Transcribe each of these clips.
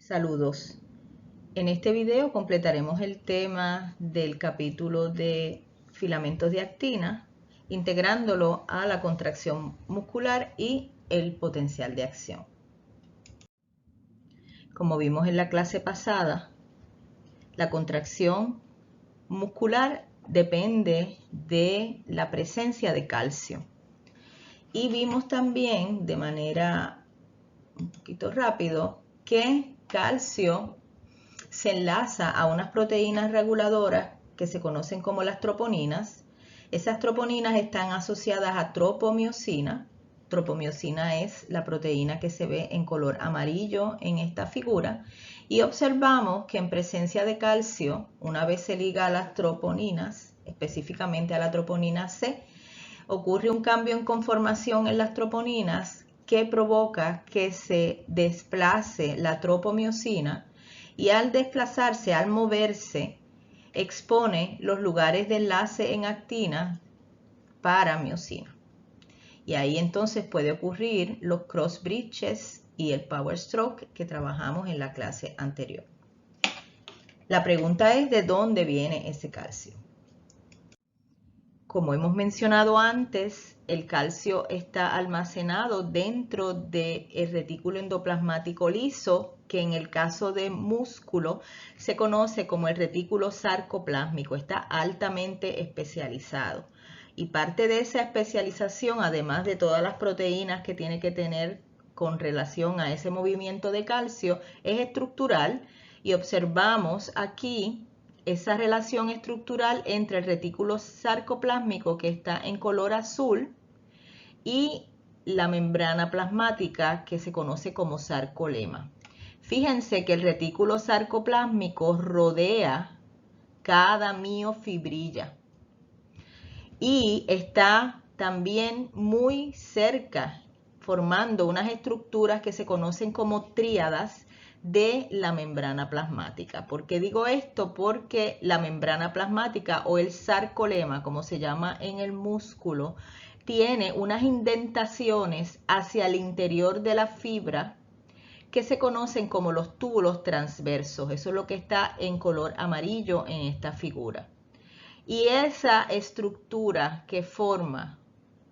Saludos. En este video completaremos el tema del capítulo de filamentos de actina, integrándolo a la contracción muscular y el potencial de acción. Como vimos en la clase pasada, la contracción muscular depende de la presencia de calcio. Y vimos también de manera un poquito rápido que calcio se enlaza a unas proteínas reguladoras que se conocen como las troponinas. Esas troponinas están asociadas a tropomiosina. Tropomiosina es la proteína que se ve en color amarillo en esta figura. Y observamos que en presencia de calcio, una vez se liga a las troponinas, específicamente a la troponina C, ocurre un cambio en conformación en las troponinas que provoca que se desplace la tropomiosina y al desplazarse, al moverse, expone los lugares de enlace en actina para miosina. Y ahí entonces puede ocurrir los cross bridges y el power stroke que trabajamos en la clase anterior. La pregunta es ¿de dónde viene ese calcio? Como hemos mencionado antes, el calcio está almacenado dentro del retículo endoplasmático liso, que en el caso de músculo se conoce como el retículo sarcoplásmico. Está altamente especializado. Y parte de esa especialización, además de todas las proteínas que tiene que tener con relación a ese movimiento de calcio, es estructural. Y observamos aquí esa relación estructural entre el retículo sarcoplásmico, que está en color azul, y la membrana plasmática, que se conoce como sarcolema. Fíjense que el retículo sarcoplásmico rodea cada miofibrilla y está también muy cerca, formando unas estructuras que se conocen como tríadas de la membrana plasmática. ¿Por qué digo esto? Porque la membrana plasmática o el sarcolema, como se llama en el músculo, tiene unas indentaciones hacia el interior de la fibra que se conocen como los túbulos transversos. Eso es lo que está en color amarillo en esta figura. Y esa estructura que forma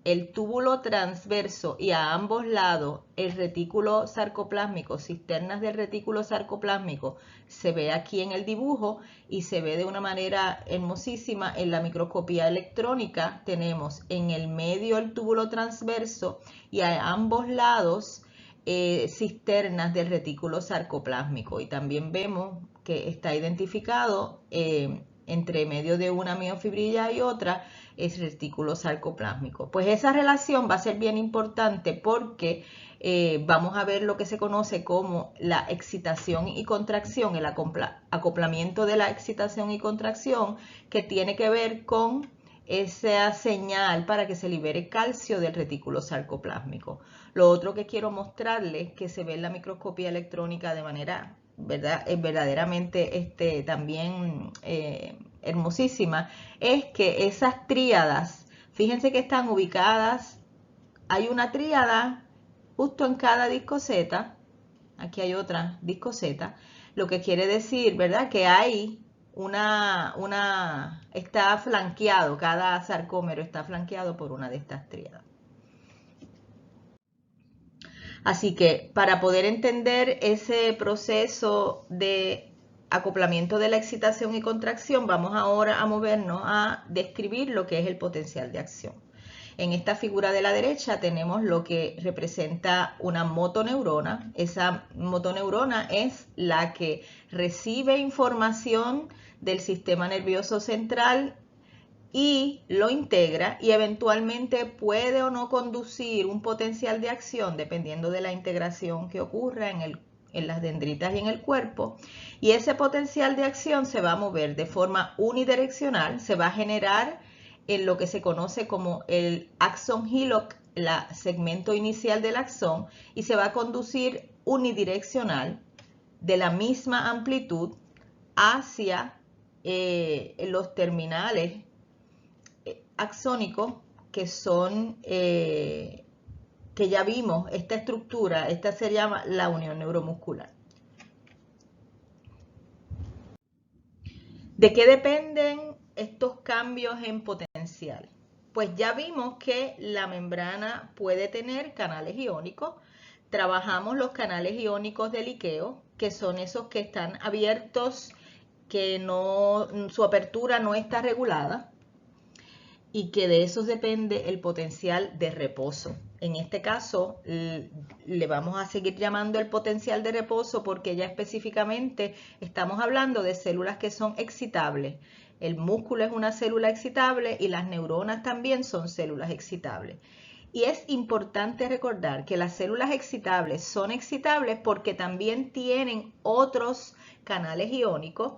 el túbulo transverso y a ambos lados el retículo sarcoplásmico, cisternas del retículo sarcoplásmico, se ve aquí en el dibujo y se ve de una manera hermosísima en la microscopía electrónica. Tenemos en el medio el túbulo transverso y a ambos lados cisternas del retículo sarcoplásmico, y también vemos que está identificado entre medio de una miofibrilla y otra es retículo sarcoplásmico. Pues esa relación va a ser bien importante porque vamos a ver lo que se conoce como la excitación y contracción, el acoplamiento de la excitación y contracción, que tiene que ver con esa señal para que se libere calcio del retículo sarcoplásmico. Lo otro que quiero mostrarles, que se ve en la microscopía electrónica de manera verdaderamente también hermosísima, es que esas tríadas, fíjense que están ubicadas, hay una tríada justo en cada disco Z, aquí hay otra disco Z, lo que quiere decir, ¿verdad?, que hay está flanqueado, cada sarcómero está flanqueado por una de estas tríadas. Así que para poder entender ese proceso de acoplamiento de la excitación y contracción, vamos ahora a movernos a describir lo que es el potencial de acción. En esta figura de la derecha tenemos lo que representa una motoneurona. Esa motoneurona es la que recibe información del sistema nervioso central y lo integra, y eventualmente puede o no conducir un potencial de acción dependiendo de la integración que ocurra en las dendritas y en el cuerpo. Y ese potencial de acción se va a mover de forma unidireccional, se va a generar en lo que se conoce como el axón hillock, el segmento inicial del axón, y se va a conducir unidireccional de la misma amplitud hacia los terminales axónicos, que son que ya vimos esta estructura. Esta se llama la unión neuromuscular. ¿De qué dependen estos cambios en potencial? Pues ya vimos que la membrana puede tener canales iónicos. Trabajamos los canales iónicos de liqueo, que son esos que están abiertos, que su apertura no está regulada y que de esos depende el potencial de reposo. En este caso le vamos a seguir llamando el potencial de reposo porque ya específicamente estamos hablando de células que son excitables. El músculo es una célula excitable y las neuronas también son células excitables. Y es importante recordar que las células excitables son excitables porque también tienen otros canales iónicos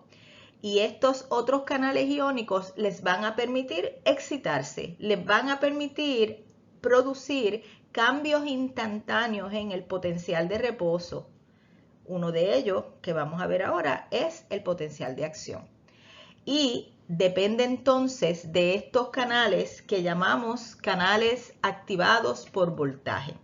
y estos otros canales iónicos les van a permitir excitarse, les van a permitir producir cambios instantáneos en el potencial de reposo. Uno de ellos, que vamos a ver ahora, es el potencial de acción. Y depende entonces de estos canales que llamamos canales activados por voltaje.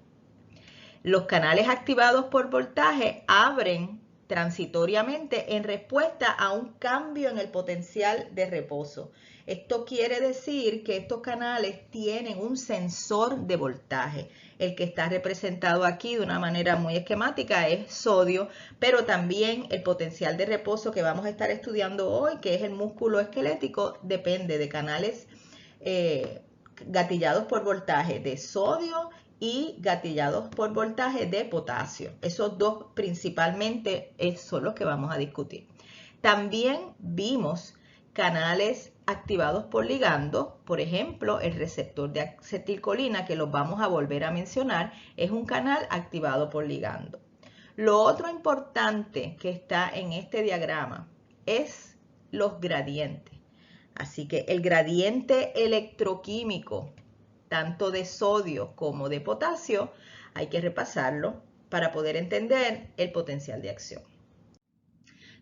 Los canales activados por voltaje abren transitoriamente en respuesta a un cambio en el potencial de reposo. Esto quiere decir que estos canales tienen un sensor de voltaje. El que está representado aquí de una manera muy esquemática es sodio, pero también el potencial de reposo que vamos a estar estudiando hoy, que es el músculo esquelético, depende de canales gatillados por voltaje de sodio y gatillados por voltaje de potasio. Esos dos principalmente son los que vamos a discutir. También vimos canales activados por ligando, por ejemplo, el receptor de acetilcolina, que los vamos a volver a mencionar, es un canal activado por ligando. Lo otro importante que está en este diagrama es los gradientes. Así que el gradiente electroquímico, tanto de sodio como de potasio, hay que repasarlo para poder entender el potencial de acción.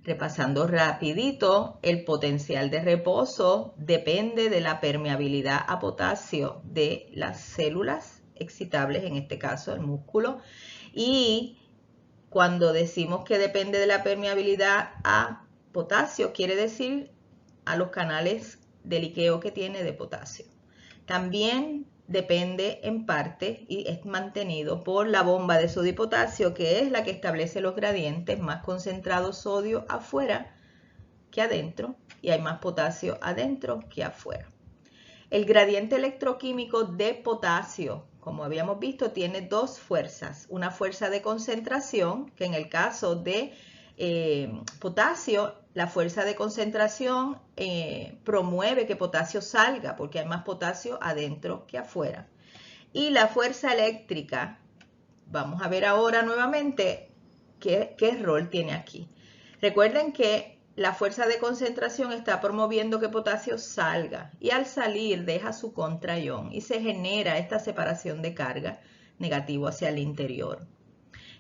Repasando rapidito, el potencial de reposo depende de la permeabilidad a potasio de las células excitables, en este caso el músculo, y cuando decimos que depende de la permeabilidad a potasio, quiere decir a los canales de liqueo que tiene de potasio. También depende en parte y es mantenido por la bomba de sodio y potasio, que es la que establece los gradientes, más concentrado sodio afuera que adentro y hay más potasio adentro que afuera. El gradiente electroquímico de potasio, como habíamos visto, tiene dos fuerzas. Una fuerza de concentración, que en el caso de potasio, la fuerza de concentración promueve que potasio salga porque hay más potasio adentro que afuera. Y la fuerza eléctrica, vamos a ver ahora nuevamente qué rol tiene aquí. Recuerden que la fuerza de concentración está promoviendo que potasio salga y al salir deja su contraión y se genera esta separación de carga negativo hacia el interior.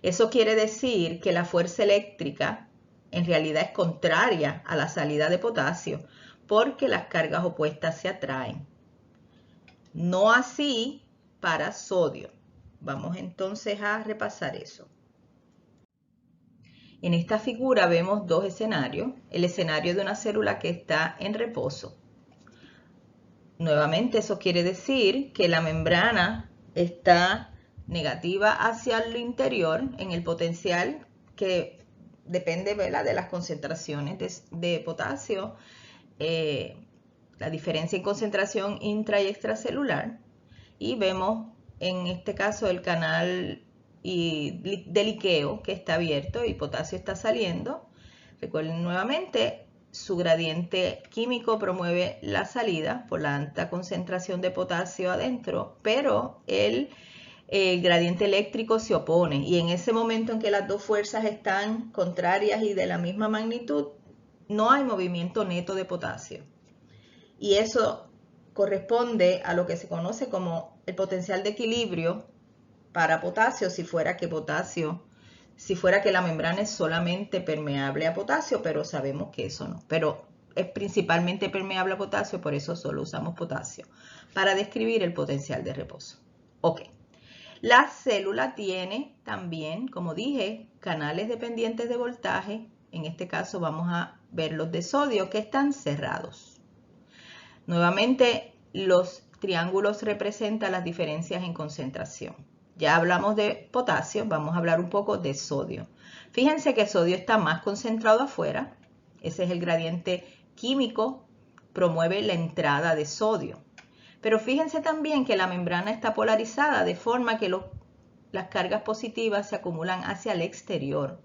Eso quiere decir que la fuerza eléctrica en realidad es contraria a la salida de potasio porque las cargas opuestas se atraen. No así para sodio. Vamos entonces a repasar eso. En esta figura vemos dos escenarios. El escenario de una célula que está en reposo. Nuevamente eso quiere decir que la membrana está negativa hacia el interior en el potencial que depende, ¿verdad?, de las concentraciones de potasio, la diferencia en concentración intra y extracelular. Y vemos en este caso el canal de liqueo que está abierto y potasio está saliendo. Recuerden nuevamente, su gradiente químico promueve la salida por la alta concentración de potasio adentro, pero el gradiente eléctrico se opone y en ese momento en que las dos fuerzas están contrarias y de la misma magnitud, no hay movimiento neto de potasio. Y eso corresponde a lo que se conoce como el potencial de equilibrio para potasio, si fuera que la membrana es solamente permeable a potasio, pero sabemos que eso no. Pero es principalmente permeable a potasio, por eso solo usamos potasio para describir el potencial de reposo. Ok. La célula tiene también, como dije, canales dependientes de voltaje En este caso vamos a ver los de sodio que están cerrados. Nuevamente, los triángulos representan las diferencias en concentración. Ya hablamos de potasio, vamos a hablar un poco de sodio. Fíjense que sodio está más concentrado afuera. Ese es el gradiente químico, promueve la entrada de sodio. Pero fíjense también que la membrana está polarizada de forma que las cargas positivas se acumulan hacia el exterior.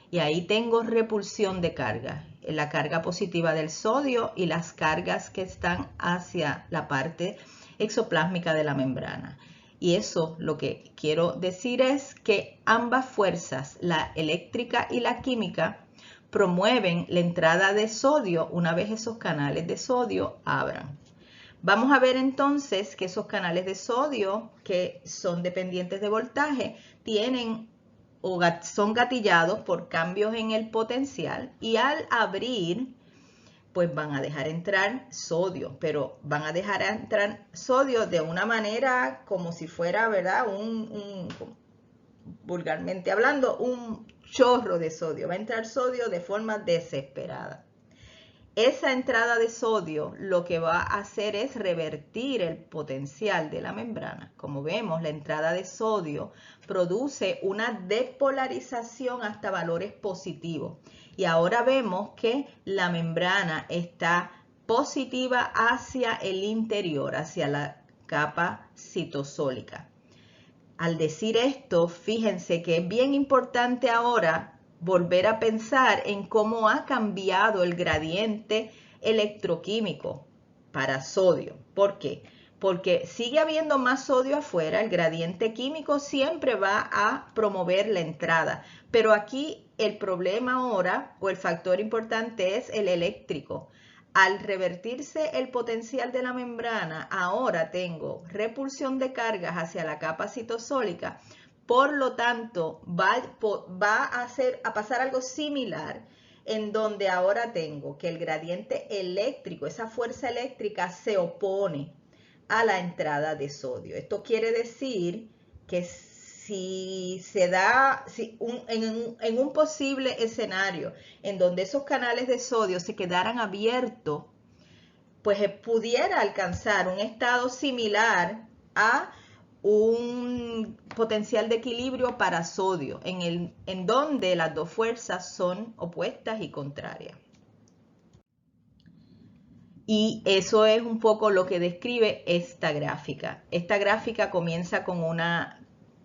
Y ahí tengo repulsión de carga, la carga positiva del sodio y las cargas que están hacia la parte exoplásmica de la membrana. Y eso lo que quiero decir es que ambas fuerzas, la eléctrica y la química, promueven la entrada de sodio una vez esos canales de sodio abran. Vamos a ver entonces que esos canales de sodio que son dependientes de voltaje tienen o son gatillados por cambios en el potencial y al abrir pues van a dejar entrar sodio, pero van a dejar entrar sodio de una manera como si fuera, ¿verdad? Vulgarmente hablando, un chorro de sodio. Va a entrar sodio de forma desesperada. Esa entrada de sodio lo que va a hacer es revertir el potencial de la membrana. Como vemos, la entrada de sodio produce una depolarización hasta valores positivos. Y ahora vemos que la membrana está positiva hacia el interior, hacia la capa citosólica. Al decir esto, fíjense que es bien importante ahora volver a pensar en cómo ha cambiado el gradiente electroquímico para sodio. ¿Por qué? Porque sigue habiendo más sodio afuera, el gradiente químico siempre va a promover la entrada, pero aquí el problema ahora o el factor importante es el eléctrico. Al revertirse el potencial de la membrana, ahora tengo repulsión de cargas hacia la capa citosólica. Por lo tanto, va a pasar algo similar en donde ahora tengo que el gradiente eléctrico, esa fuerza eléctrica se opone a la entrada de sodio. Esto quiere decir que si se da en un posible escenario en donde esos canales de sodio se quedaran abiertos, pues pudiera alcanzar un estado similar a un potencial de equilibrio para sodio, en donde las dos fuerzas son opuestas y contrarias. Y eso es un poco lo que describe esta gráfica. Esta gráfica comienza con una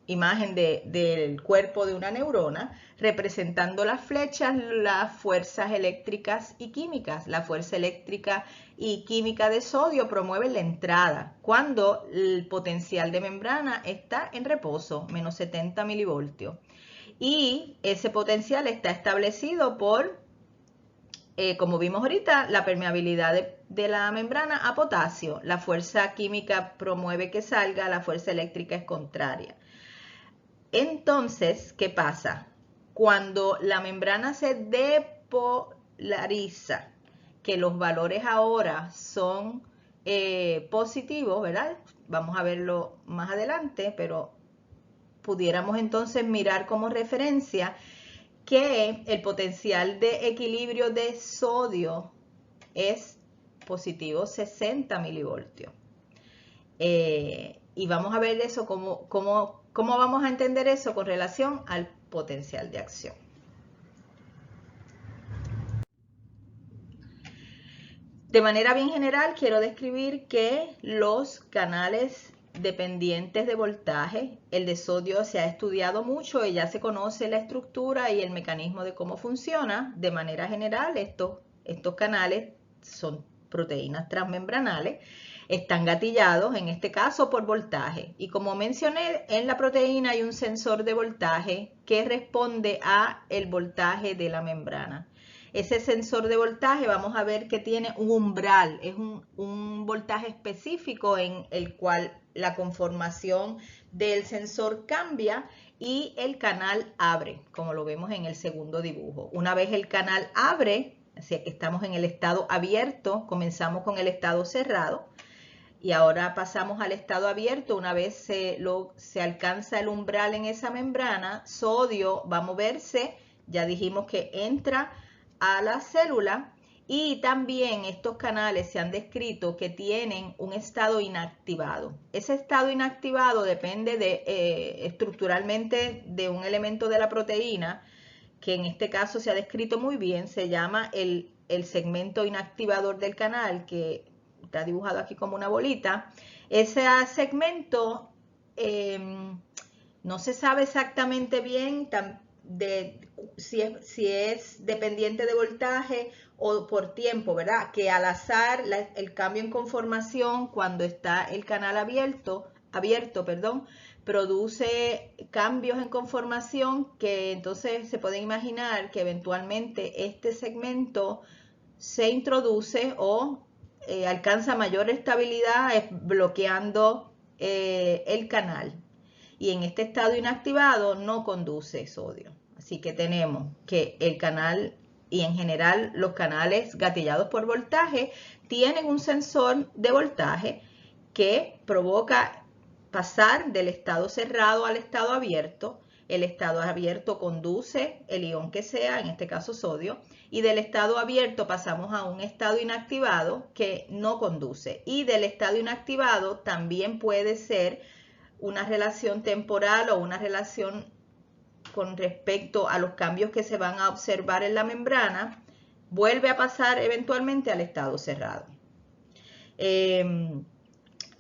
imagen del cuerpo de una neurona representando las flechas, las fuerzas eléctricas y químicas. La fuerza eléctrica y química de sodio promueve la entrada cuando el potencial de membrana está en reposo, menos 70 milivoltios. Y ese potencial está establecido por, como vimos ahorita, la permeabilidad de la membrana a potasio. La fuerza química promueve que salga, la fuerza eléctrica es contraria. Entonces, ¿qué pasa? Cuando la membrana se depolariza, que los valores ahora son positivos, ¿verdad? Vamos a verlo más adelante, pero pudiéramos entonces mirar como referencia que el potencial de equilibrio de sodio es positivo 60 milivoltios. Y vamos a ver eso, cómo vamos a entender eso con relación al potencial de acción. De manera bien general, quiero describir que los canales dependientes de voltaje, el de sodio se ha estudiado mucho y ya se conoce la estructura y el mecanismo de cómo funciona. De manera general, estos canales son proteínas transmembranales, están gatillados, en este caso, por voltaje. Y como mencioné, en la proteína hay un sensor de voltaje que responde a el voltaje de la membrana. Ese sensor de voltaje vamos a ver que tiene un umbral, es un voltaje específico en el cual la conformación del sensor cambia y el canal abre, como lo vemos en el segundo dibujo. Una vez el canal abre, así que estamos en el estado abierto, comenzamos con el estado cerrado y ahora pasamos al estado abierto. Una vez se alcanza el umbral en esa membrana, sodio va a moverse, ya dijimos que entra a la célula, y también estos canales se han descrito que tienen un estado inactivado. Ese estado inactivado depende estructuralmente de un elemento de la proteína, que en este caso se ha descrito muy bien, se llama el segmento inactivador del canal, que está dibujado aquí como una bolita. Ese segmento no se sabe exactamente bien si es dependiente de voltaje o por tiempo, ¿verdad? Que al azar el cambio en conformación cuando está el canal abierto, produce cambios en conformación que entonces se puede imaginar que eventualmente este segmento se introduce o alcanza mayor estabilidad bloqueando el canal. Y en este estado inactivado no conduce sodio. Así que tenemos que el canal y en general los canales gatillados por voltaje tienen un sensor de voltaje que provoca pasar del estado cerrado al estado abierto. El estado abierto conduce el ion que sea, en este caso sodio, y del estado abierto pasamos a un estado inactivado que no conduce. Y del estado inactivado también puede ser una relación temporal o una relación con respecto a los cambios que se van a observar en la membrana, vuelve a pasar eventualmente al estado cerrado.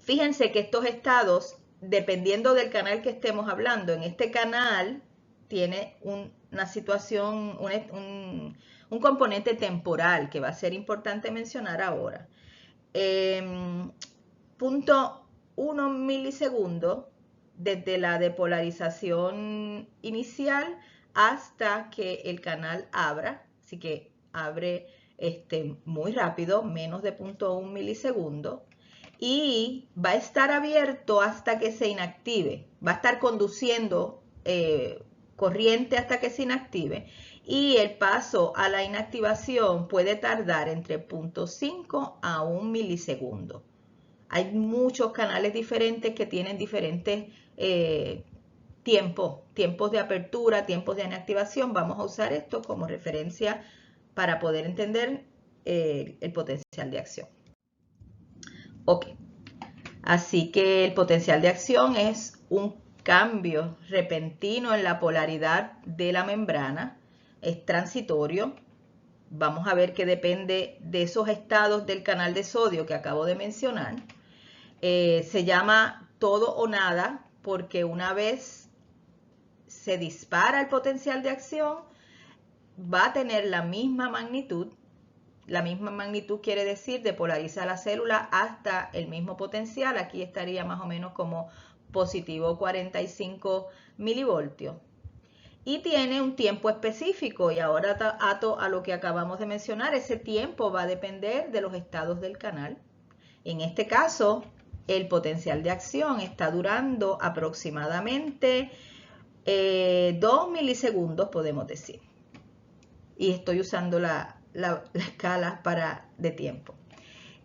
Fíjense que estos estados, dependiendo del canal que estemos hablando, en este canal tiene una situación, un componente temporal que va a ser importante mencionar ahora. Punto 1 milisegundo desde la depolarización inicial hasta que el canal abra, así que abre muy rápido, menos de 0.1 milisegundo, y va a estar abierto hasta que se inactive, va a estar conduciendo corriente hasta que se inactive, y el paso a la inactivación puede tardar entre 0.5 a 1 milisegundo. Hay muchos canales diferentes que tienen diferentes tiempos de apertura, tiempos de inactivación. Vamos a usar esto como referencia para poder entender el potencial de acción. Ok, así que el potencial de acción es un cambio repentino en la polaridad de la membrana, es transitorio. Vamos a ver que depende de esos estados del canal de sodio que acabo de mencionar. Se llama todo o nada porque una vez se dispara el potencial de acción va a tener la misma magnitud. La misma magnitud quiere decir depolariza la célula hasta el mismo potencial. Aquí estaría más o menos como positivo 45 milivoltios. Y tiene un tiempo específico, y ahora ato a lo que acabamos de mencionar, ese tiempo va a depender de los estados del canal. En este caso, el potencial de acción está durando aproximadamente 2 milisegundos, podemos decir. Y estoy usando la escala de tiempo.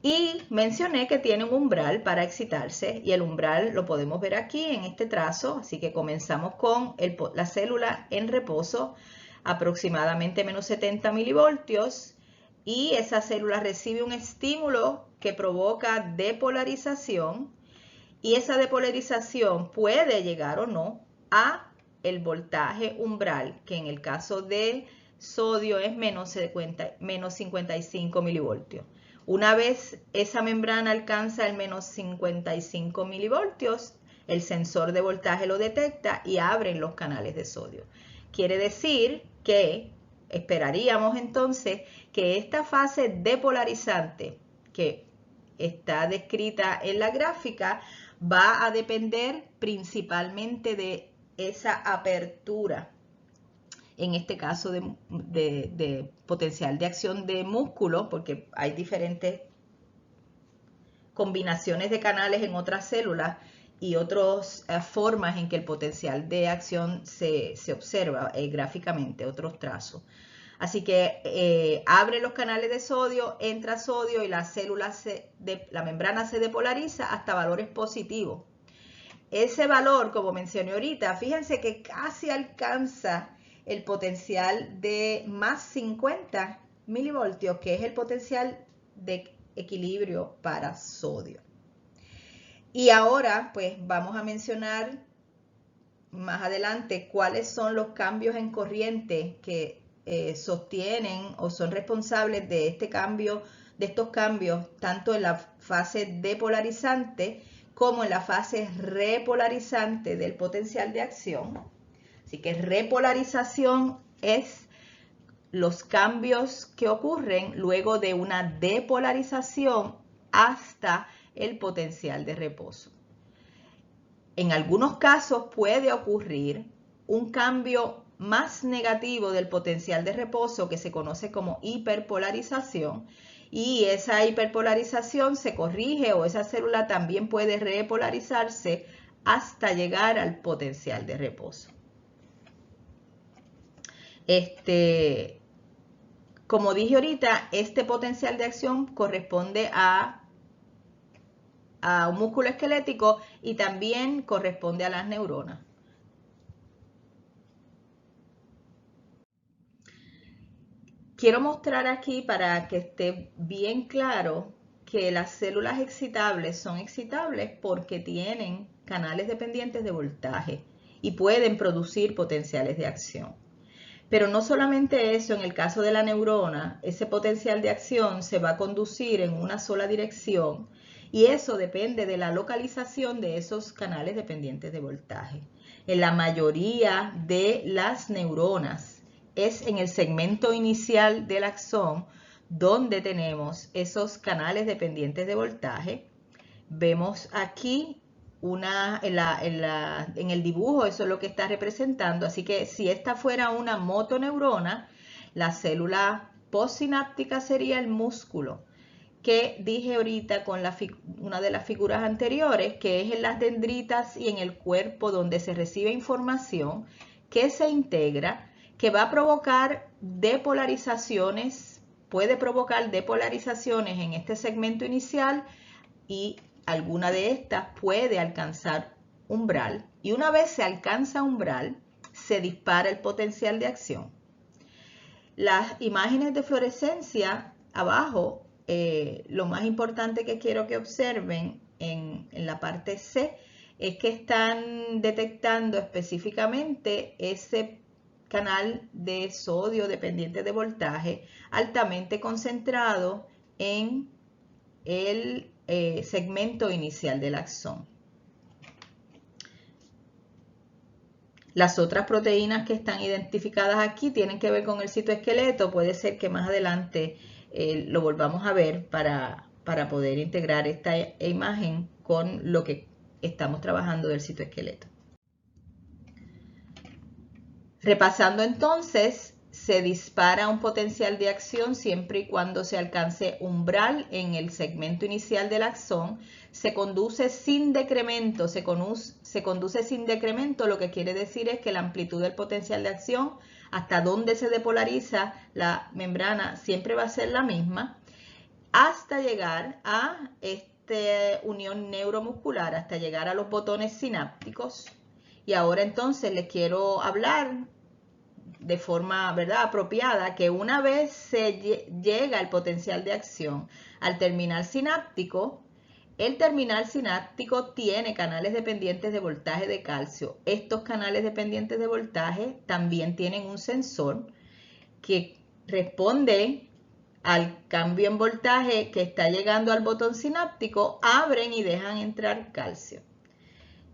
Y mencioné que tiene un umbral para excitarse, y el umbral lo podemos ver aquí en este trazo. Así que comenzamos con la célula en reposo, aproximadamente menos 70 milivoltios, y esa célula recibe un estímulo que provoca depolarización, y esa depolarización puede llegar o no a el voltaje umbral, que en el caso de sodio es menos 55 milivoltios. Una vez esa membrana alcanza el menos 55 milivoltios, el sensor de voltaje lo detecta y abren los canales de sodio. Quiere decir que esperaríamos entonces que esta fase depolarizante que está descrita en la gráfica va a depender principalmente de esa apertura, en este caso de potencial de acción de músculo, porque hay diferentes combinaciones de canales en otras células y otras formas en que el potencial de acción se observa gráficamente, otros trazos. Así que abre los canales de sodio, entra sodio y la membrana se depolariza hasta valores positivos. Ese valor, como mencioné ahorita, fíjense que casi alcanza el potencial de más 50 milivoltios, que es el potencial de equilibrio para sodio. Y ahora, pues vamos a mencionar más adelante cuáles son los cambios en corriente que sostienen o son responsables de estos cambios, tanto en la fase depolarizante como en la fase repolarizante del potencial de acción. Así que repolarización es los cambios que ocurren luego de una depolarización hasta el potencial de reposo. En algunos casos puede ocurrir un cambio más negativo del potencial de reposo que se conoce como hiperpolarización, y esa hiperpolarización se corrige o esa célula también puede repolarizarse hasta llegar al potencial de reposo. Como dije ahorita, este potencial de acción corresponde a un músculo esquelético y también corresponde a las neuronas. Quiero mostrar aquí para que esté bien claro que las células excitables son excitables porque tienen canales dependientes de voltaje y pueden producir potenciales de acción. Pero no solamente eso, en el caso de la neurona, ese potencial de acción se va a conducir en una sola dirección y eso depende de la localización de esos canales dependientes de voltaje. En la mayoría de las neuronas es en el segmento inicial del axón donde tenemos esos canales dependientes de voltaje. Vemos aquí en el dibujo, eso es lo que está representando. Así que si esta fuera una motoneurona, la célula postsináptica sería el músculo, que dije ahorita con una de las figuras anteriores, que es en las dendritas y en el cuerpo donde se recibe información que se integra, que va a provocar depolarizaciones, puede provocar depolarizaciones en este segmento inicial y alguna de estas puede alcanzar umbral. Y una vez se alcanza umbral, se dispara el potencial de acción. Las imágenes de fluorescencia abajo, lo más importante que quiero que observen en la parte C es que están detectando específicamente ese canal de sodio dependiente de voltaje altamente concentrado en el segmento inicial del axón. Las otras proteínas que están identificadas aquí tienen que ver con el citoesqueleto. Puede ser que más adelante lo volvamos a ver para poder integrar esta imagen con lo que estamos trabajando del citoesqueleto. Repasando entonces, se dispara un potencial de acción siempre y cuando se alcance umbral en el segmento inicial del axón. Se conduce sin decremento, se conduce sin decremento, lo que quiere decir es que la amplitud del potencial de acción hasta donde se depolariza la membrana siempre va a ser la misma, hasta llegar a esta unión neuromuscular, hasta llegar a los botones sinápticos. Y ahora entonces les quiero hablar de forma, ¿verdad?, apropiada, que una vez se llega al potencial de acción al terminal sináptico, el terminal sináptico tiene canales dependientes de voltaje de calcio. Estos canales dependientes de voltaje también tienen un sensor que responde al cambio en voltaje que está llegando al botón sináptico, abren y dejan entrar calcio.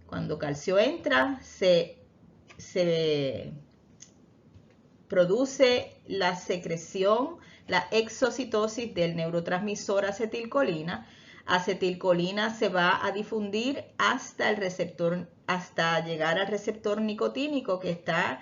Cuando calcio entra, se produce la secreción, la exocitosis del neurotransmisor acetilcolina. Acetilcolina se va a difundir hasta el receptor, hasta llegar al receptor nicotínico que está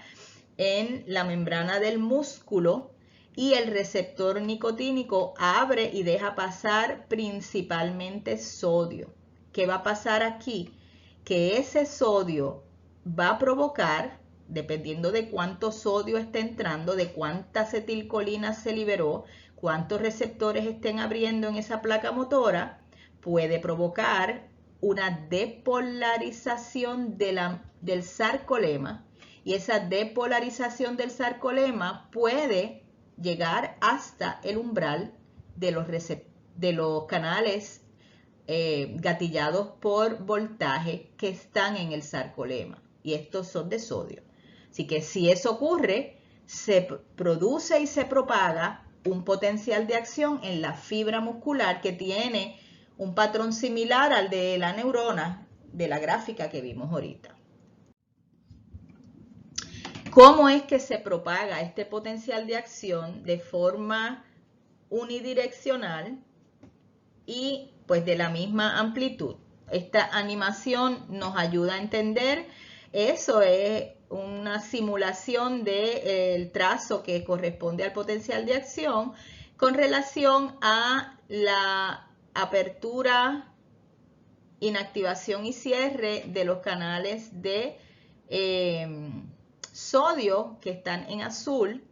en la membrana del músculo, y el receptor nicotínico abre y deja pasar principalmente sodio. ¿Qué va a pasar aquí? Que ese sodio va a provocar, dependiendo de cuánto sodio esté entrando, de cuánta acetilcolina se liberó, cuántos receptores estén abriendo en esa placa motora, puede provocar una depolarización del sarcolema, y esa depolarización del sarcolema puede llegar hasta el umbral de los canales gatillados por voltaje que están en el sarcolema, y estos son de sodio. Así que si eso ocurre, se produce y se propaga un potencial de acción en la fibra muscular que tiene un patrón similar al de la neurona de la gráfica que vimos ahorita. ¿Cómo es que se propaga este potencial de acción de forma unidireccional y pues de la misma amplitud? Esta animación nos ayuda a entender eso. Es una simulación del trazo que corresponde al potencial de acción con relación a la apertura, inactivación y cierre de los canales de sodio que están en azul,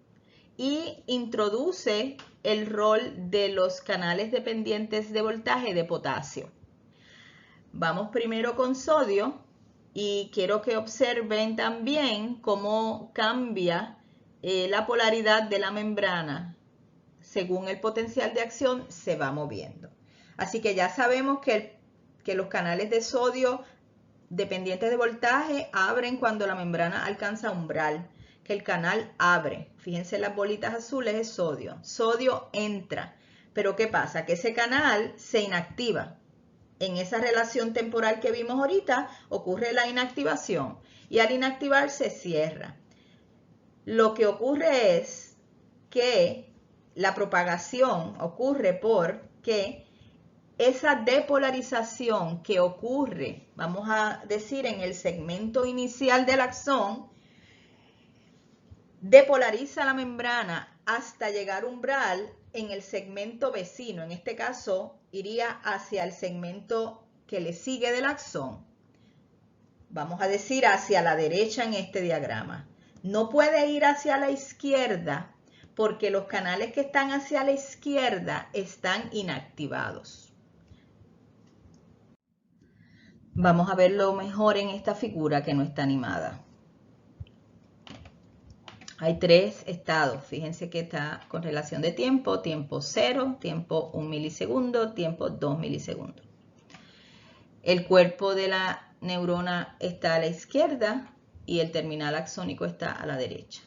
y introduce el rol de los canales dependientes de voltaje de potasio. Vamos primero con sodio y quiero que observen también cómo cambia la polaridad de la membrana según el potencial de acción se va moviendo. Así que ya sabemos que los canales de sodio dependientes de voltaje abren cuando la membrana alcanza umbral, que el canal abre. Fíjense, las bolitas azules es sodio. Sodio entra, pero ¿qué pasa? Que ese canal se inactiva. En esa relación temporal que vimos ahorita ocurre la inactivación y al inactivarse cierra. Lo que ocurre es que la propagación ocurre porque esa depolarización que ocurre, vamos a decir, en el segmento inicial del axón, depolariza la membrana hasta llegar a umbral en el segmento vecino. En este caso, iría hacia el segmento que le sigue del axón. Vamos a decir hacia la derecha en este diagrama. No puede ir hacia la izquierda porque los canales que están hacia la izquierda están inactivados. Vamos a verlo mejor en esta figura que no está animada. Hay tres estados. Fíjense que está con relación de tiempo: tiempo 0, tiempo 1 milisegundo, tiempo 2 milisegundos. El cuerpo de la neurona está a la izquierda y el terminal axónico está a la derecha.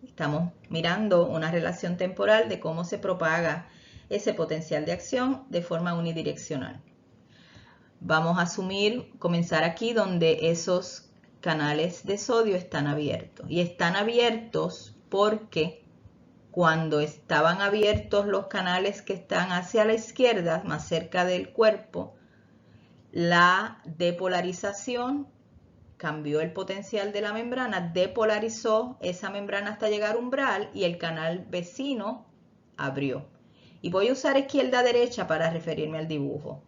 Estamos mirando una relación temporal de cómo se propaga ese potencial de acción de forma unidireccional. Vamos a comenzar aquí donde esos canales de sodio están abiertos. Y están abiertos porque cuando estaban abiertos los canales que están hacia la izquierda, más cerca del cuerpo, la depolarización cambió el potencial de la membrana, depolarizó esa membrana hasta llegar a umbral y el canal vecino abrió. Y voy a usar izquierda-derecha para referirme al dibujo.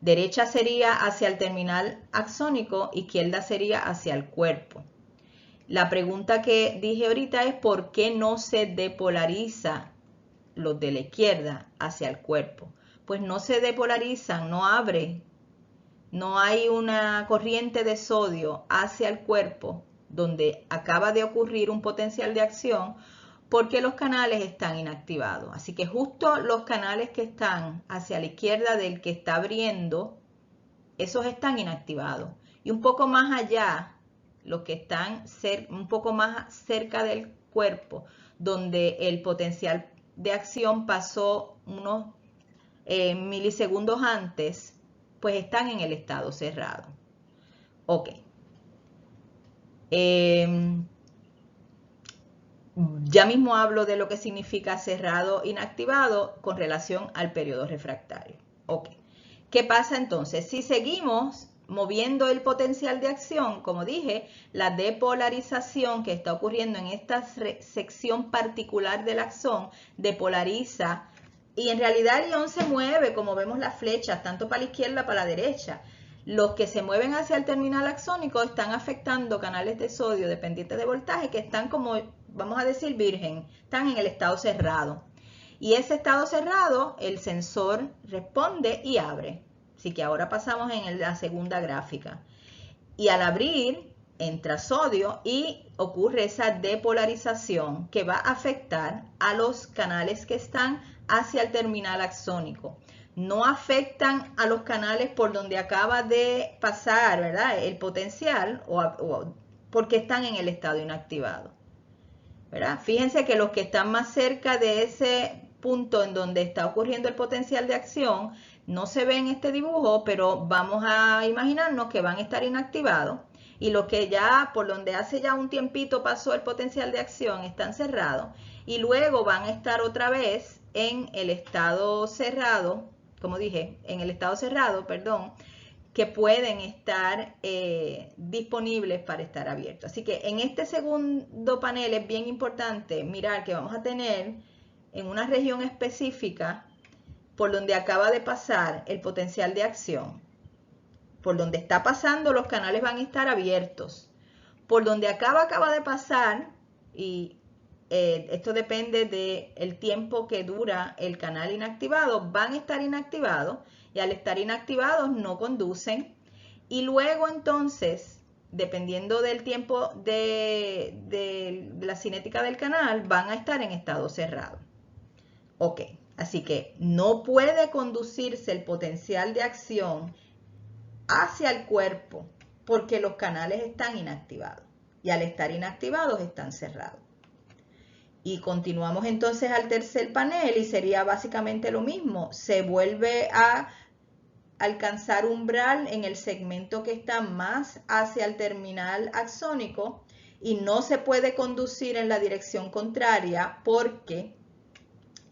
Derecha sería hacia el terminal axónico, izquierda sería hacia el cuerpo. La pregunta que dije ahorita es ¿por qué no se depolariza los de la izquierda hacia el cuerpo? Pues no se depolarizan, no abre, no hay una corriente de sodio hacia el cuerpo donde acaba de ocurrir un potencial de acción porque los canales están inactivados. Así que justo los canales que están hacia la izquierda del que está abriendo, esos están inactivados. Y un poco más allá, los que están un poco más cerca del cuerpo, donde el potencial de acción pasó unos milisegundos antes, pues están en el estado cerrado. Ok. Ya mismo hablo de lo que significa cerrado inactivado con relación al periodo refractario. Ok. ¿Qué pasa entonces? Si seguimos moviendo el potencial de acción, como dije, la depolarización que está ocurriendo en esta sección particular del axón depolariza y en realidad el ion se mueve, como vemos las flechas, tanto para la izquierda como para la derecha. Los que se mueven hacia el terminal axónico están afectando canales de sodio dependientes de voltaje que están como, vamos a decir, virgen, están en el estado cerrado. Y ese estado cerrado, el sensor responde y abre. Así que ahora pasamos en la segunda gráfica. Y al abrir, entra sodio y ocurre esa depolarización que va a afectar a los canales que están hacia el terminal axónico. No afectan a los canales por donde acaba de pasar, ¿verdad?, el potencial porque están en el estado inactivado, ¿verdad? Fíjense que los que están más cerca de ese punto en donde está ocurriendo el potencial de acción no se ve en este dibujo, pero vamos a imaginarnos que van a estar inactivados. Y los que ya, por donde hace ya un tiempito pasó el potencial de acción, están cerrados. Y luego van a estar otra vez en el estado cerrado, como dije, en el estado cerrado, perdón, que pueden estar disponibles para estar abiertos. Así que en este segundo panel es bien importante mirar que vamos a tener en una región específica por donde acaba de pasar el potencial de acción. Por donde está pasando, los canales van a estar abiertos. Por donde acaba de pasar, y esto depende del tiempo que dura el canal inactivado, van a estar inactivados, y al estar inactivados no conducen. Y luego entonces, dependiendo del tiempo de la cinética del canal, van a estar en estado cerrado. Ok, así que no puede conducirse el potencial de acción hacia el cuerpo porque los canales están inactivados y al estar inactivados están cerrados. Y continuamos entonces al tercer panel y sería básicamente lo mismo. Se vuelve a alcanzar umbral en el segmento que está más hacia el terminal axónico y no se puede conducir en la dirección contraria porque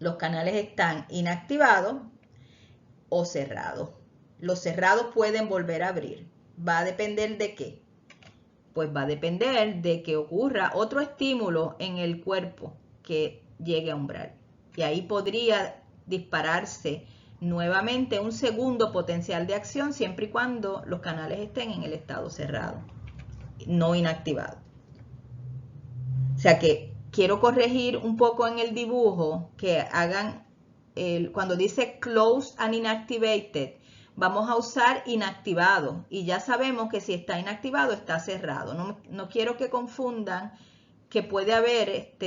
los canales están inactivados o cerrados. Los cerrados pueden volver a abrir. ¿Va a depender de qué? Pues va a depender de que ocurra otro estímulo en el cuerpo que llegue a umbral. Y ahí podría dispararse nuevamente un segundo potencial de acción siempre y cuando los canales estén en el estado cerrado, no inactivado. O sea que quiero corregir un poco en el dibujo que hagan, cuando dice closed and inactivated, vamos a usar inactivado y ya sabemos que si está inactivado está cerrado. No quiero que confundan que puede haber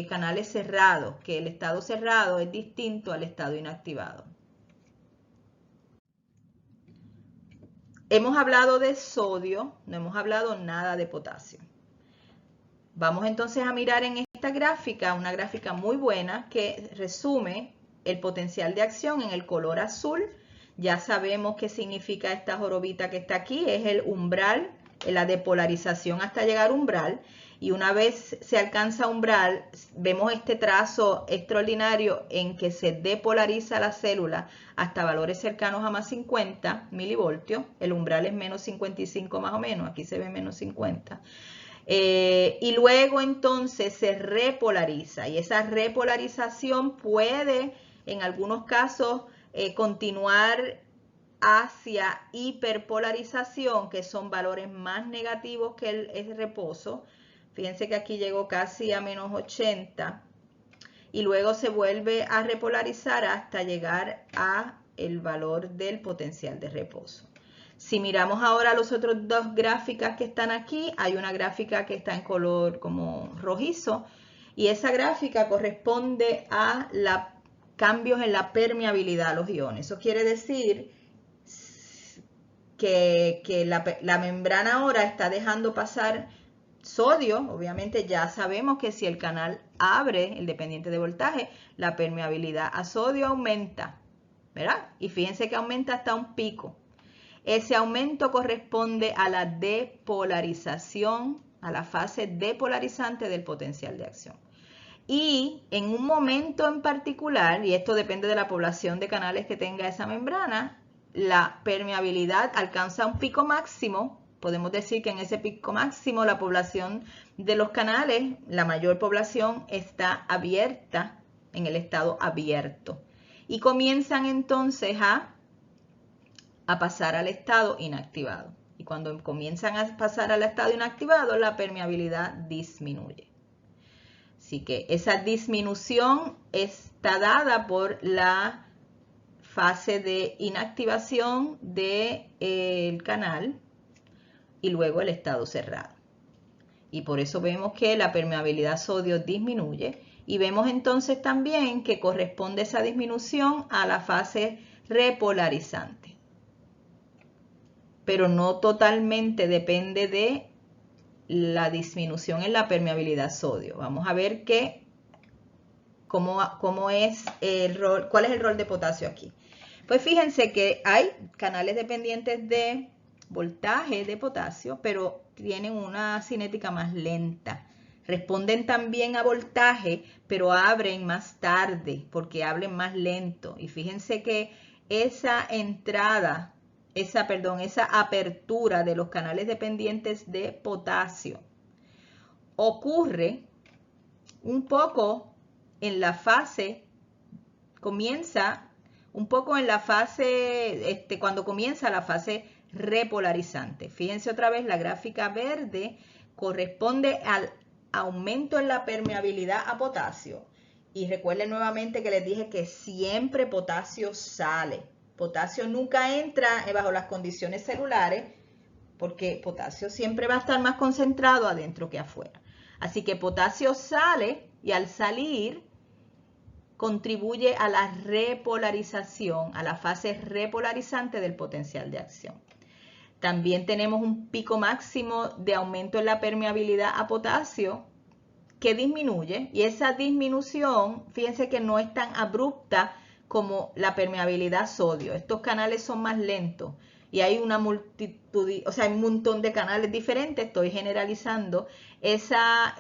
canales cerrados, que el estado cerrado es distinto al estado inactivado. Hemos hablado de sodio, no hemos hablado nada de potasio. Vamos entonces a mirar en esta gráfica, una gráfica muy buena que resume el potencial de acción en el color azul. Ya sabemos qué significa esta jorobita que está aquí, es el umbral, la depolarización hasta llegar a umbral. Y una vez se alcanza umbral, vemos este trazo extraordinario en que se depolariza la célula hasta valores cercanos a más 50 milivoltios. El umbral es menos 55 más o menos, aquí se ve menos 50. Y luego entonces se repolariza y esa repolarización puede en algunos casos continuar hacia hiperpolarización, que son valores más negativos que el reposo. Fíjense que aquí llegó casi a menos 80 y luego se vuelve a repolarizar hasta llegar a el valor del potencial de reposo. Si miramos ahora los otros dos gráficas que están aquí, hay una gráfica que está en color como rojizo y esa gráfica corresponde a los cambios en la permeabilidad a los iones. Eso quiere decir que la membrana ahora está dejando pasar sodio. Obviamente ya sabemos que si el canal abre el dependiente de voltaje, la permeabilidad a sodio aumenta, ¿verdad? Y fíjense que aumenta hasta un pico. Ese aumento corresponde a la depolarización, a la fase depolarizante del potencial de acción. Y en un momento en particular, y esto depende de la población de canales que tenga esa membrana, la permeabilidad alcanza un pico máximo. Podemos decir que en ese pico máximo la población de los canales, la mayor población está abierta, en el estado abierto. Y comienzan entonces a pasar al estado inactivado. Y cuando comienzan a pasar al estado inactivado, la permeabilidad disminuye. Así que esa disminución está dada por la fase de inactivación del canal y luego el estado cerrado. y por eso vemos que la permeabilidad sodio disminuye. Y vemos entonces también que corresponde esa disminución a la fase repolarizante. Pero no totalmente depende de la disminución en la permeabilidad sodio. Vamos a ver cómo es el rol, cuál es el rol de potasio aquí. Pues fíjense que hay canales dependientes de voltaje de potasio, pero tienen una cinética más lenta. Responden también a voltaje, pero abren más tarde porque abren más lento. Y fíjense que esa entrada, esa apertura de los canales dependientes de potasio ocurre un poco en la fase, comienza un poco en la fase, cuando comienza la fase repolarizante. Fíjense otra vez, la gráfica verde corresponde al aumento en la permeabilidad a potasio. Y recuerden nuevamente que les dije que siempre potasio sale. Potasio nunca entra bajo las condiciones celulares porque potasio siempre va a estar más concentrado adentro que afuera. Así que potasio sale y al salir contribuye a la repolarización, a la fase repolarizante del potencial de acción. También tenemos un pico máximo de aumento en la permeabilidad a potasio que disminuye, y esa disminución, fíjense que no es tan abrupta como la permeabilidad sodio. Estos canales son más lentos y hay una multitud, hay un montón de canales diferentes. Estoy generalizando. Esa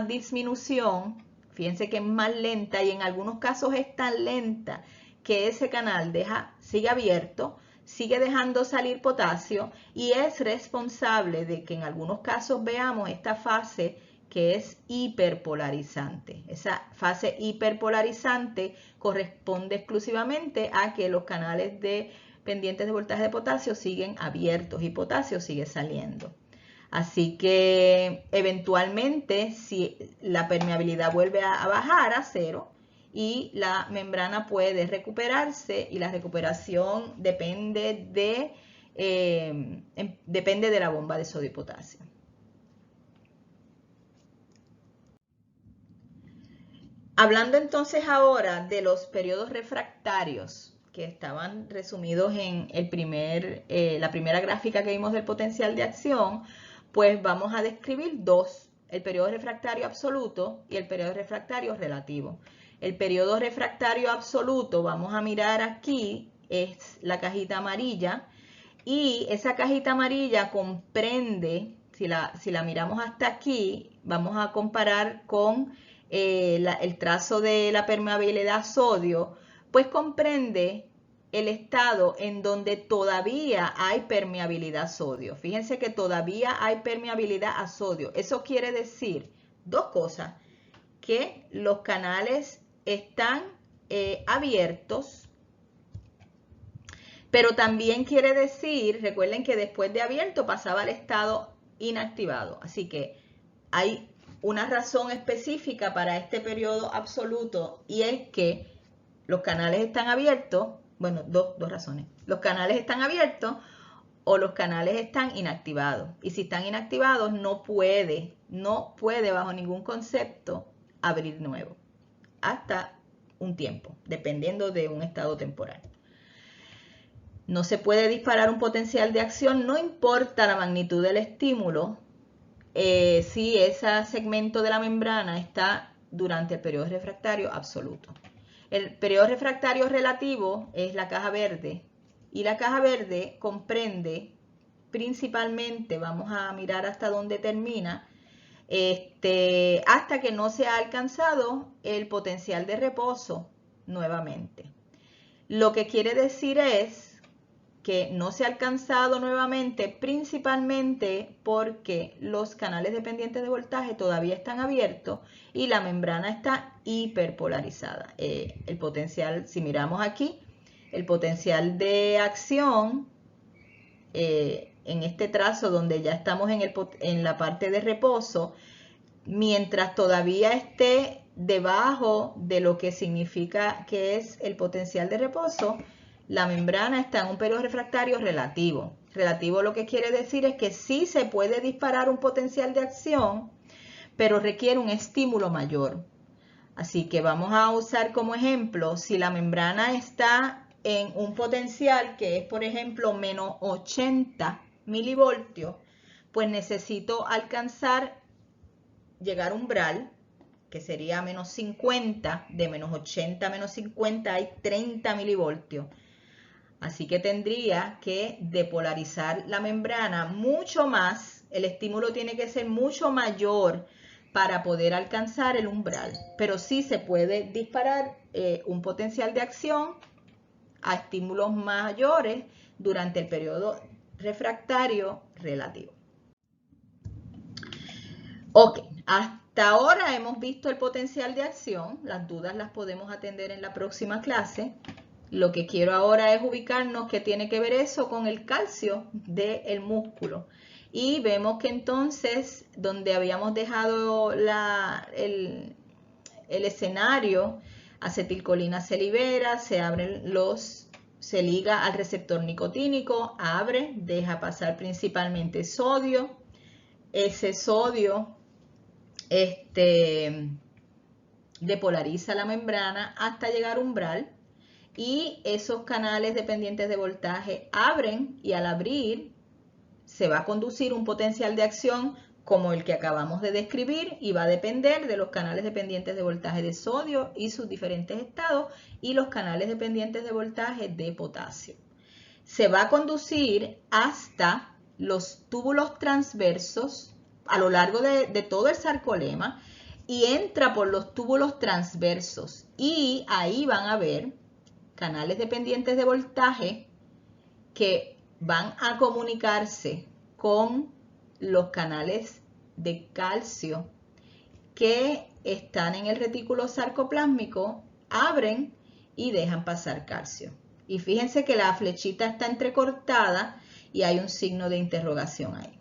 disminución, fíjense que es más lenta y en algunos casos es tan lenta que ese canal sigue abierto, sigue dejando salir potasio y es responsable de que en algunos casos veamos esta fase que es hiperpolarizante. Esa fase hiperpolarizante corresponde exclusivamente a que los canales dependientes de voltaje de potasio siguen abiertos y potasio sigue saliendo. Así que eventualmente si la permeabilidad vuelve a bajar a cero y la membrana puede recuperarse, y la recuperación depende de la bomba de sodio y potasio. Hablando entonces ahora de los periodos refractarios que estaban resumidos en la primera gráfica que vimos del potencial de acción, pues vamos a describir dos: el periodo refractario absoluto y el periodo refractario relativo. El periodo refractario absoluto, vamos a mirar aquí, es la cajita amarilla, y esa cajita amarilla comprende, si la miramos hasta aquí, vamos a comparar con el trazo de la permeabilidad sodio, pues comprende el estado en donde todavía hay permeabilidad sodio. Fíjense que todavía hay permeabilidad a sodio. Eso quiere decir dos cosas: que los canales están abiertos, pero también quiere decir, recuerden que después de abierto pasaba al estado inactivado. Así que hay una razón específica para este periodo absoluto, y es que los canales están abiertos. Bueno, dos razones. Los canales están abiertos o los canales están inactivados. Y si están inactivados, no puede bajo ningún concepto abrir nuevo. Hasta un tiempo, dependiendo de un estado temporal. No se puede disparar un potencial de acción, no importa la magnitud del estímulo, si ese segmento de la membrana está durante el periodo refractario absoluto. El periodo refractario relativo es la caja verde, y la caja verde comprende principalmente, vamos a mirar hasta dónde termina, hasta que no se ha alcanzado el potencial de reposo nuevamente. Lo que quiere decir es que no se ha alcanzado nuevamente, principalmente porque los canales dependientes de voltaje todavía están abiertos y la membrana está hiperpolarizada. El potencial, si miramos aquí, el potencial de acción en este trazo donde ya estamos en la parte de reposo, mientras todavía esté debajo de lo que significa que es el potencial de reposo, la membrana está en un periodo refractario relativo. Relativo lo que quiere decir es que sí se puede disparar un potencial de acción, pero requiere un estímulo mayor. Así que vamos a usar como ejemplo, si la membrana está en un potencial que es, por ejemplo, menos 80 milivoltios, pues necesito llegar a umbral, que sería menos 50, de menos 80 a menos 50 hay 30 milivoltios. Así que tendría que depolarizar la membrana mucho más, el estímulo tiene que ser mucho mayor para poder alcanzar el umbral, pero sí se puede disparar un potencial de acción a estímulos mayores durante el periodo refractario relativo. Ok, hasta ahora hemos visto el potencial de acción, las dudas las podemos atender en la próxima clase. Lo que quiero ahora es ubicarnos qué tiene que ver eso con el calcio del músculo. Y vemos que entonces, donde habíamos dejado el escenario, acetilcolina se libera, se liga al receptor nicotínico, abre, deja pasar principalmente sodio. Ese sodio depolariza la membrana hasta llegar a umbral. Y esos canales dependientes de voltaje abren y al abrir se va a conducir un potencial de acción como el que acabamos de describir y va a depender de los canales dependientes de voltaje de sodio y sus diferentes estados y los canales dependientes de voltaje de potasio. Se va a conducir hasta los túbulos transversos a lo largo de todo el sarcolema y entra por los túbulos transversos y ahí van a ver canales dependientes de voltaje que van a comunicarse con los canales de calcio que están en el retículo sarcoplásmico, abren y dejan pasar calcio. Y fíjense que la flechita está entrecortada y hay un signo de interrogación ahí.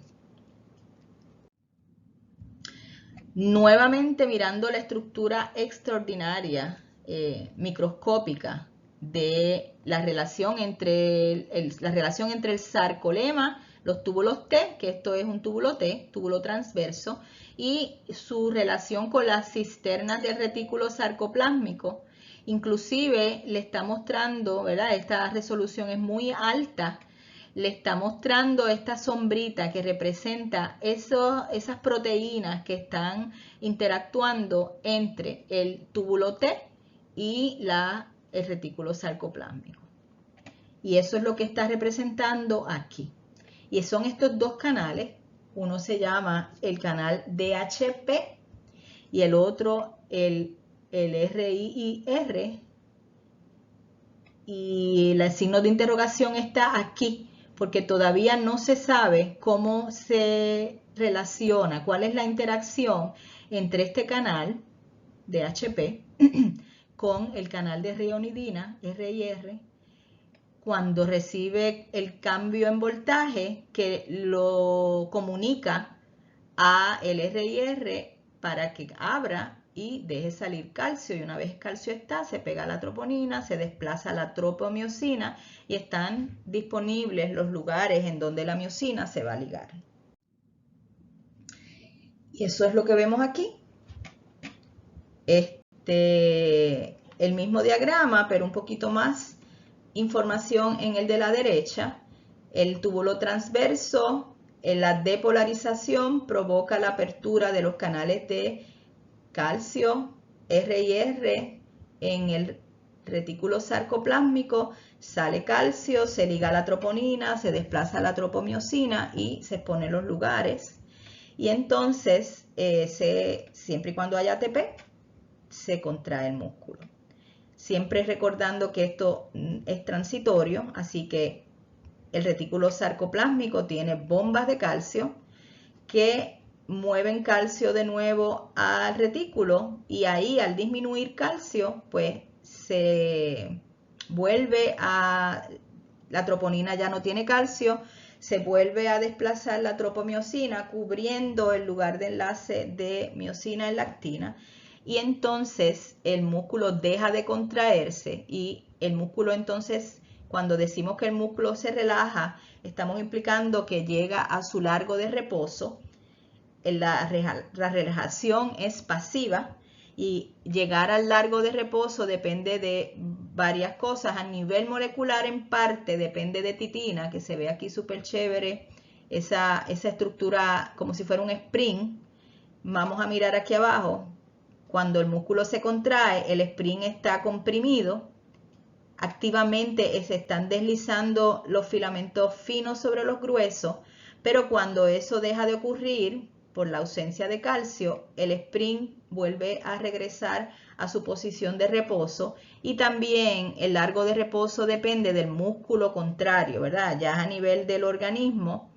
Nuevamente mirando la estructura extraordinaria microscópica de la relación entre el sarcolema, los túbulos T, que esto es un túbulo T, túbulo transverso, y su relación con las cisternas del retículo sarcoplásmico. Inclusive le está mostrando, ¿verdad? Esta resolución es muy alta, le está mostrando esta sombrita que representa esas proteínas que están interactuando entre el túbulo T y el retículo sarcoplásmico. Y eso es lo que está representando aquí. Y son estos dos canales, uno se llama el canal DHP y el otro el RIR. Y el signo de interrogación está aquí, porque todavía no se sabe cómo se relaciona, cuál es la interacción entre este canal DHP con el canal de rionidina, RIR, cuando recibe el cambio en voltaje que lo comunica a el RIR para que abra y deje salir calcio, y una vez el calcio está, se pega a la troponina, se desplaza a la tropomiosina y están disponibles los lugares en donde la miosina se va a ligar. Y eso es lo que vemos aquí. El mismo diagrama, pero un poquito más información en el de la derecha. El túbulo transverso, la depolarización provoca la apertura de los canales de calcio, RIR, en el retículo sarcoplásmico, sale calcio, se liga a la troponina, se desplaza a la tropomiosina y se exponen los lugares. Y entonces, siempre y cuando haya ATP, se contrae el músculo. Siempre recordando que esto es transitorio, así que el retículo sarcoplásmico tiene bombas de calcio que mueven calcio de nuevo al retículo y ahí al disminuir calcio, pues se vuelve la troponina ya no tiene calcio, se vuelve a desplazar la tropomiosina cubriendo el lugar de enlace de miosina en lactina y entonces el músculo deja de contraerse y el músculo entonces Cuando decimos que el músculo se relaja, estamos implicando que llega a su largo de reposo. La relajación es pasiva y llegar al largo de reposo depende de varias cosas. A nivel molecular, en parte, depende de titina, que se ve aquí súper chévere, esa estructura como si fuera un spring. Vamos a mirar aquí abajo. Cuando el músculo se contrae, el spring está comprimido. Activamente se están deslizando los filamentos finos sobre los gruesos, pero cuando eso deja de ocurrir por la ausencia de calcio, el spring vuelve a regresar a su posición de reposo, y también el largo de reposo depende del músculo contrario, ¿verdad? Ya a nivel del organismo,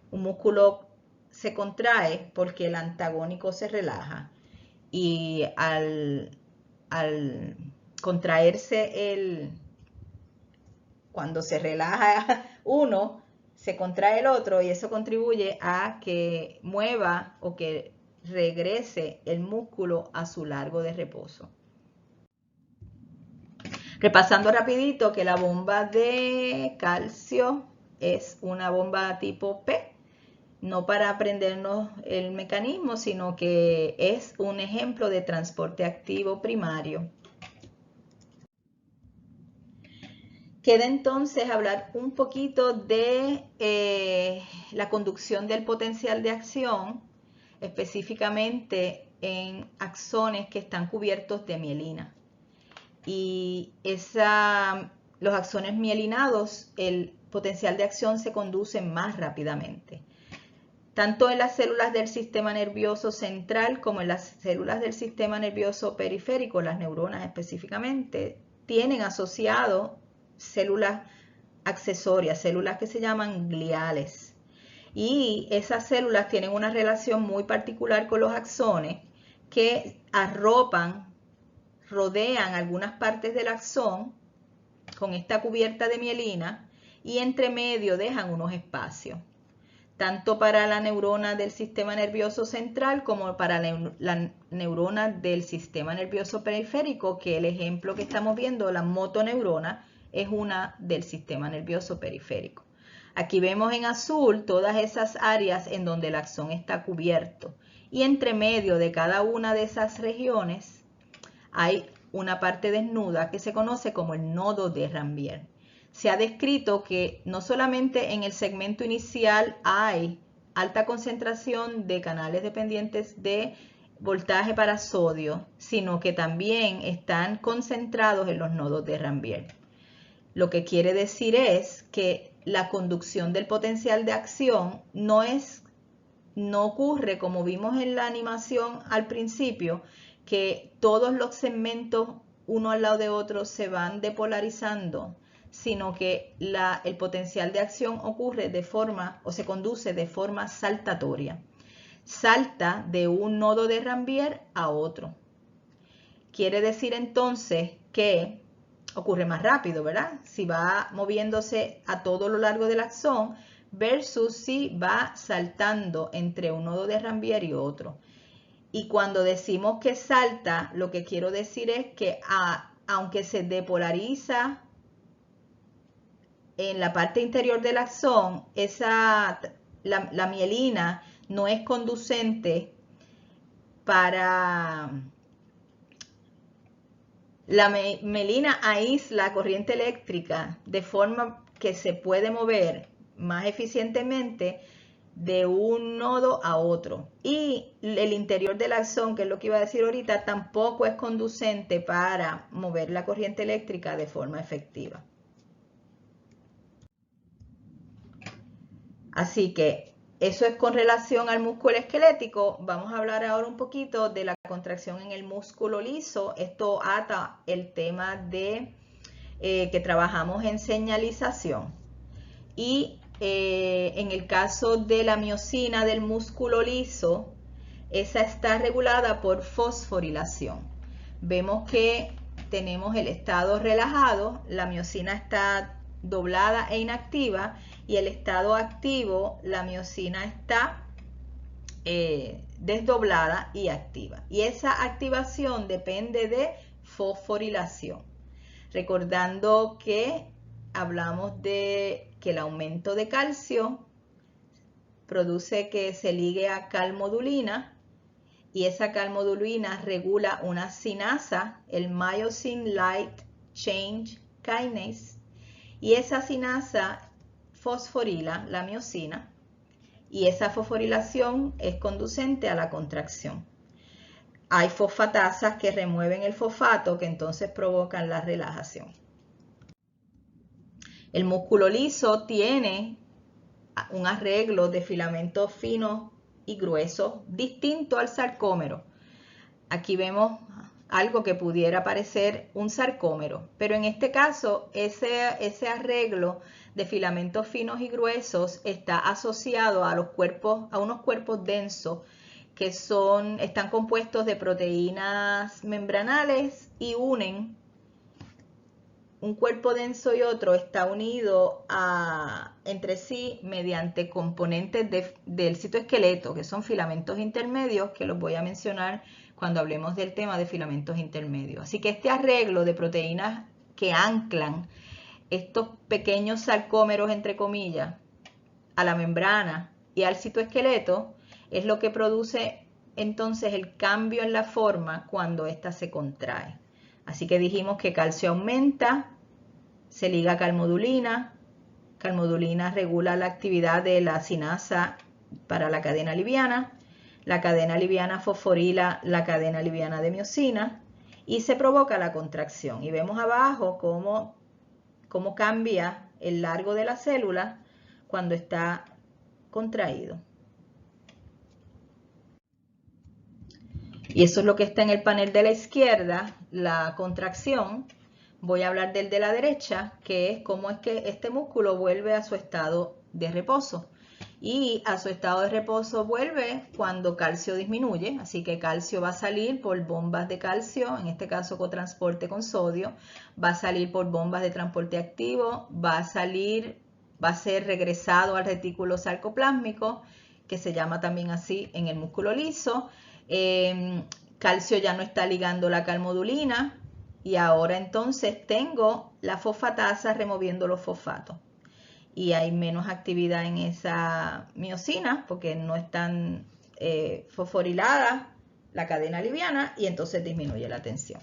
un músculo se contrae porque el antagónico se relaja, y al contraerse cuando se relaja uno, se contrae el otro, y eso contribuye a que mueva o que regrese el músculo a su largo de reposo. Repasando rapidito que la bomba de calcio es una bomba tipo P, no para aprendernos el mecanismo, sino que es un ejemplo de transporte activo primario. Queda entonces hablar un poquito de la conducción del potencial de acción, específicamente en axones que están cubiertos de mielina. Y los axones mielinados, el potencial de acción se conduce más rápidamente. Tanto en las células del sistema nervioso central como en las células del sistema nervioso periférico, las neuronas específicamente, tienen asociado células accesorias, células que se llaman gliales. Y esas células tienen una relación muy particular con los axones, que rodean algunas partes del axón con esta cubierta de mielina, y entre medio dejan unos espacios, tanto para la neurona del sistema nervioso central como para la neurona del sistema nervioso periférico, que el ejemplo que estamos viendo, la motoneurona, es una del sistema nervioso periférico. Aquí vemos en azul todas esas áreas en donde el axón está cubierto, y entre medio de cada una de esas regiones hay una parte desnuda que se conoce como el nodo de Ranvier. Se ha descrito que no solamente en el segmento inicial hay alta concentración de canales dependientes de voltaje para sodio, sino que también están concentrados en los nodos de Ranvier. Lo que quiere decir es que la conducción del potencial de acción no ocurre como vimos en la animación al principio, que todos los segmentos uno al lado de otro se van depolarizando, sino que el potencial de acción ocurre se conduce de forma saltatoria. Salta de un nodo de Ranvier a otro. Quiere decir entonces que ocurre más rápido, ¿verdad? Si va moviéndose a todo lo largo del axón versus si va saltando entre un nodo de Ranvier y otro. Y cuando decimos que salta, lo que quiero decir es que aunque se depolariza en la parte interior del axón, la mielina no es conducente para... La mielina aísla corriente eléctrica de forma que se puede mover más eficientemente de un nodo a otro. Y el interior del axón, que es lo que iba a decir ahorita, tampoco es conducente para mover la corriente eléctrica de forma efectiva. Así que eso es con relación al músculo esquelético. Vamos a hablar ahora un poquito de la contracción en el músculo liso. Esto ata el tema de que trabajamos en señalización. Y en el caso de la miosina del músculo liso, esa está regulada por fosforilación. Vemos que tenemos el estado relajado, la miosina está doblada e inactiva, y el estado activo, la miosina está desdoblada y activa. Y esa activación depende de fosforilación. Recordando que hablamos de que el aumento de calcio produce que se ligue a calmodulina y esa calmodulina regula una sinasa, el Myosin Light Chain Kinase, y esa sinasa fosforila la miosina y esa fosforilación es conducente a la contracción. Hay fosfatasas que remueven el fosfato que entonces provocan la relajación. El músculo liso tiene un arreglo de filamentos finos y gruesos distinto al sarcómero. Aquí vemos algo que pudiera parecer un sarcómero, pero en este caso ese arreglo de filamentos finos y gruesos está asociado a unos cuerpos densos que están compuestos de proteínas membranales y unen. Un cuerpo denso y otro está unido entre sí mediante componentes del citoesqueleto, que son filamentos intermedios, que los voy a mencionar cuando hablemos del tema de filamentos intermedios. Así que este arreglo de proteínas que anclan estos pequeños sarcómeros, entre comillas, a la membrana y al citoesqueleto, es lo que produce entonces el cambio en la forma cuando ésta se contrae. Así que dijimos que calcio aumenta, se liga a calmodulina, calmodulina regula la actividad de la sinasa para la cadena liviana, la cadena liviana fosforila la cadena liviana de miosina y se provoca la contracción. Y vemos abajo cómo cambia el largo de la célula cuando está contraído. Y eso es lo que está en el panel de la izquierda, la contracción. Voy a hablar del de la derecha, que es cómo es que este músculo vuelve a su estado de reposo. Y a su estado de reposo vuelve cuando calcio disminuye, así que calcio va a salir por bombas de calcio, en este caso cotransporte con sodio, va a salir por bombas de transporte activo, va a ser regresado al retículo sarcoplásmico, que se llama también así en el músculo liso. Calcio ya no está ligando la calmodulina y ahora entonces tengo la fosfatasa removiendo los fosfatos y hay menos actividad en esa miosina porque no están fosforiladas la cadena liviana y entonces disminuye la tensión.